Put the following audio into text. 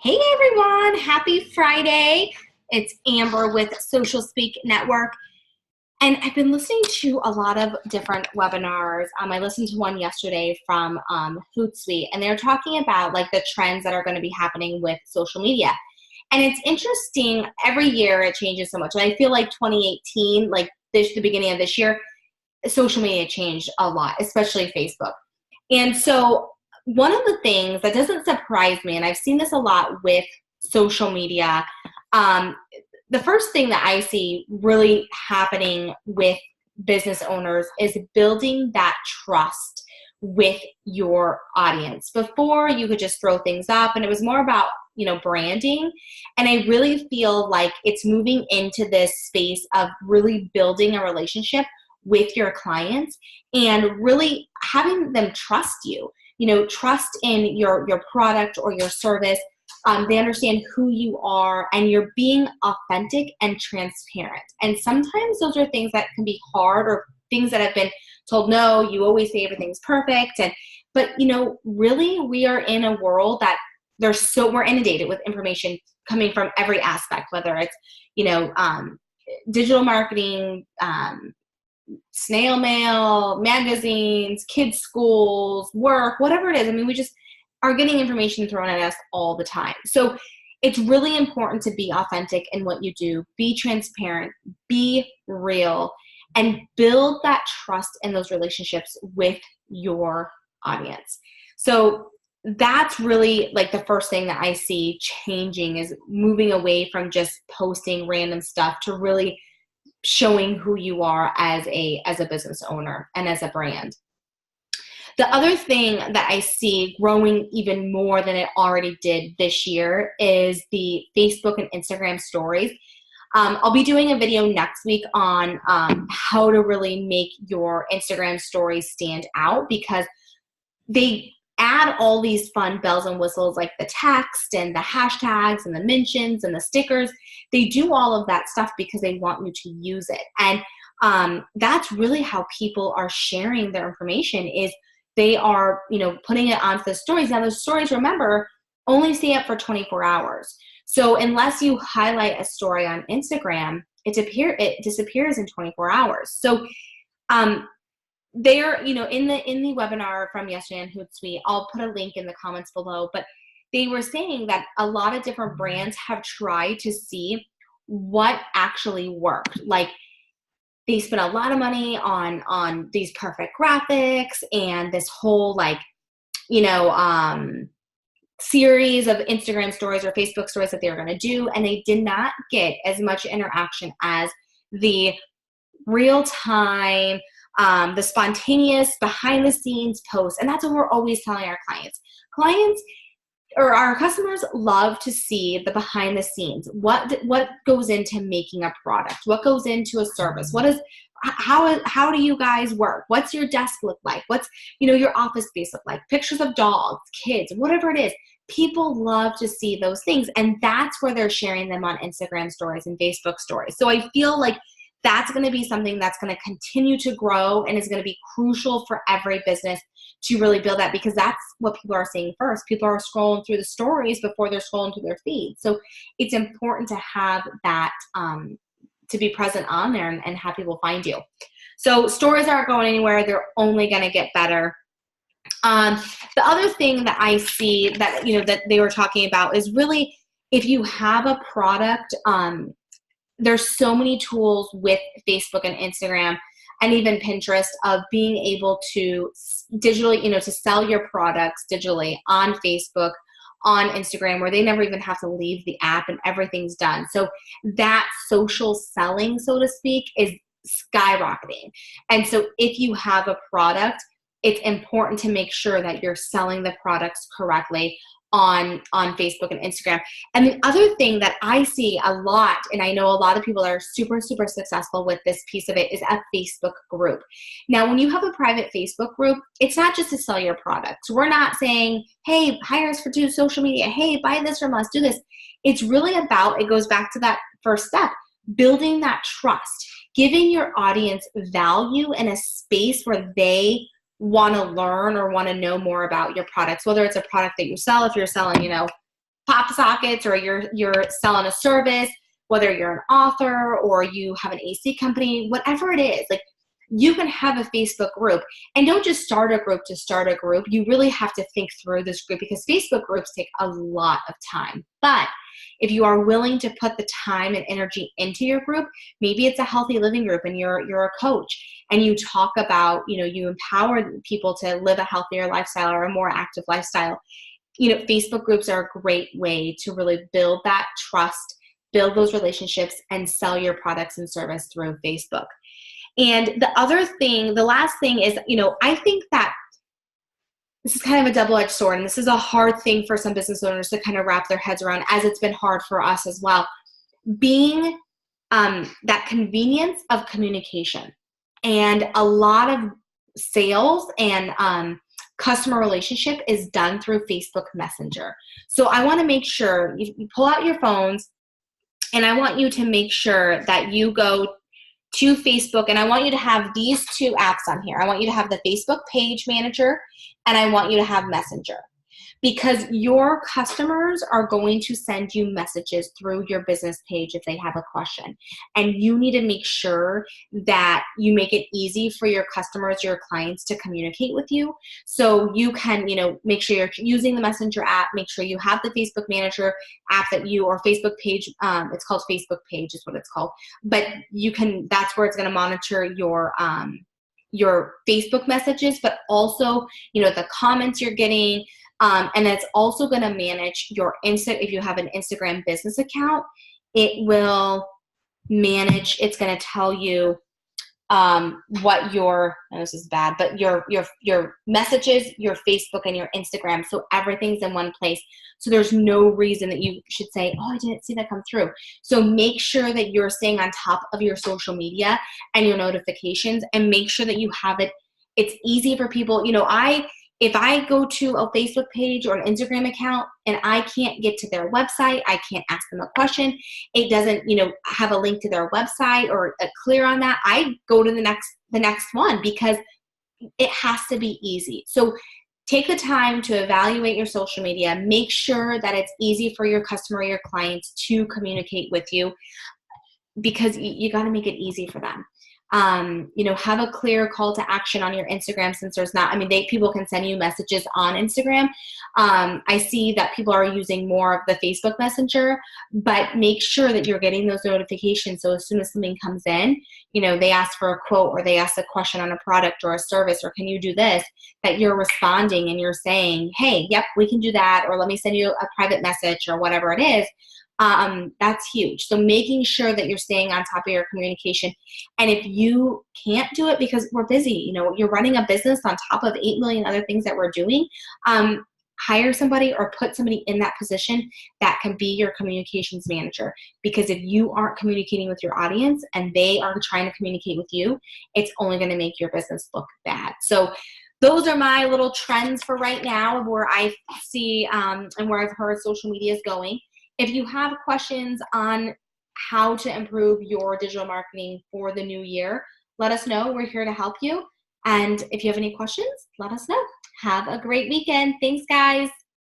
Hey everyone, happy Friday. It's Amber with Social Speak Network. And I've been listening to a lot of different webinars. I listened to one yesterday from Hootsuite, and they're talking about like the trends that are going to be happening with social media. And it's interesting, every year it changes so much. And I feel like 2018, the beginning of this year, social media changed a lot, especially Facebook. And so one of the things that doesn't surprise me, and I've seen this a lot with social media, the first thing that I see really happening with business owners is building that trust with your audience. Before, you could just throw things up and it was more about, branding. And I really feel like it's moving into this space of really building a relationship with your clients and really having them trust you, trust in your product or your service. They understand who you are and you're being authentic and transparent. And sometimes those are things that can be hard, or things that have been told, no, you always say everything's perfect. But really we are in a world that we're inundated with information coming from every aspect, whether it's, digital marketing, snail mail, magazines, kids' schools, work, whatever it is. We just are getting information thrown at us all the time. So it's really important to be authentic in what you do, be transparent, be real, and build that trust in those relationships with your audience. So that's really like the first thing that I see changing, is moving away from just posting random stuff to really showing who you are as a business owner and as a brand. The other thing that I see growing even more than it already did this year is the Facebook and Instagram stories. I'll be doing a video next week on how to really make your Instagram stories stand out, because they add all these fun bells and whistles like the text and the hashtags and the mentions and the stickers. They do all of that stuff because they want you to use it. And that's really how people are sharing their information, is they are, putting it onto the stories. Now, the stories, remember, only stay up for 24 hours. So unless you highlight a story on Instagram, it disappears in 24 hours. So there, in the webinar from yesterday on Hootsuite, I'll put a link in the comments below, but they were saying that a lot of different brands have tried to see what actually worked. Like, they spent a lot of money on these perfect graphics and this whole series of Instagram stories or Facebook stories that they were going to do, and they did not get as much interaction as the real time, the spontaneous behind the scenes posts. And that's what we're always telling our clients. Or our customers love to see the behind the scenes. What goes into making a product? What goes into a service? How do you guys work? What's your desk look like? What's, your office space look like? Pictures of dogs, kids, whatever it is. People love to see those things. And that's where they're sharing them on Instagram stories and Facebook stories. So I feel like that's going to be something that's going to continue to grow and is going to be crucial for every business to really build that, because that's what people are seeing first. People are scrolling through the stories before they're scrolling through their feed. So it's important to have that, to be present on there and have people find you. So stories aren't going anywhere. They're only going to get better. The other thing that I see that, that they were talking about is really, if you have a product, there's so many tools with Facebook and Instagram and even Pinterest of being able to digitally, to sell your products digitally on Facebook, on Instagram, where they never even have to leave the app and everything's done. So that social selling, so to speak, is skyrocketing. And so if you have a product, it's important to make sure that you're selling the products correctly on Facebook and Instagram. And the other thing that I see a lot, and I know a lot of people that are super, super successful with this piece of it, is a Facebook group. Now, when you have a private Facebook group, it's not just to sell your products. We're not saying, hey, hire us for do social media. Hey, buy this from us, do this. It's really about, it goes back to that first step, building that trust, giving your audience value in a space where they want to learn or want to know more about your products, whether it's a product that you sell, if you're selling, pop sockets, or you're selling a service, whether you're an author or you have an AC company, whatever it is, like, you can have a Facebook group. And don't just start a group to start a group. You really have to think through this group, because Facebook groups take a lot of time. But if you are willing to put the time and energy into your group, maybe it's a healthy living group and you're a coach and you talk about, you empower people to live a healthier lifestyle or a more active lifestyle. Facebook groups are a great way to really build that trust, build those relationships, and sell your products and service through Facebook. And the last thing is, I think that this is kind of a double-edged sword, and this is a hard thing for some business owners to kind of wrap their heads around, as it's been hard for us as well. Being that convenience of communication, and a lot of sales and customer relationship is done through Facebook Messenger. So I want to make sure you pull out your phones, and I want you to make sure that you go to Facebook, and I want you to have these two apps on here. I want you to have the Facebook Page Manager, and I want you to have Messenger, because your customers are going to send you messages through your business page if they have a question. And you need to make sure that you make it easy for your customers, your clients, to communicate with you. So you can, make sure you're using the Messenger app, make sure you have the Facebook Manager app or Facebook Page. It's called Facebook Page is what it's called. But that's where it's going to monitor your Facebook messages, but also, the comments you're getting. And it's also going to manage your if you have an Instagram business account, it will manage, it's going to tell you what this is bad, but your messages, your Facebook and your Instagram. So everything's in one place. So there's no reason that you should say, oh, I didn't see that come through. So make sure that you're staying on top of your social media and your notifications, and make sure that you have it. It's easy for people. If I go to a Facebook page or an Instagram account and I can't get to their website, I can't ask them a question, it doesn't, have a link to their website or clear on that, I go to the next one, because it has to be easy. So take the time to evaluate your social media. Make sure that it's easy for your customer, your clients to communicate with you, because you got to make it easy for them. Have a clear call to action on your Instagram, since there's not, people can send you messages on Instagram. I see that people are using more of the Facebook Messenger, but make sure that you're getting those notifications. So as soon as something comes in, they ask for a quote, or they ask a question on a product or a service, or can you do this, that you're responding and you're saying, hey, yep, we can do that. Or let me send you a private message, or whatever it is. That's huge. So making sure that you're staying on top of your communication. And if you can't do it because we're busy, you're running a business on top of 8 million other things that we're doing, hire somebody or put somebody in that position that can be your communications manager. Because if you aren't communicating with your audience and they are trying to communicate with you, it's only going to make your business look bad. So those are my little trends for right now of where I see and where I've heard social media is going. If you have questions on how to improve your digital marketing for the new year, let us know. We're here to help you. And if you have any questions, let us know. Have a great weekend. Thanks, guys.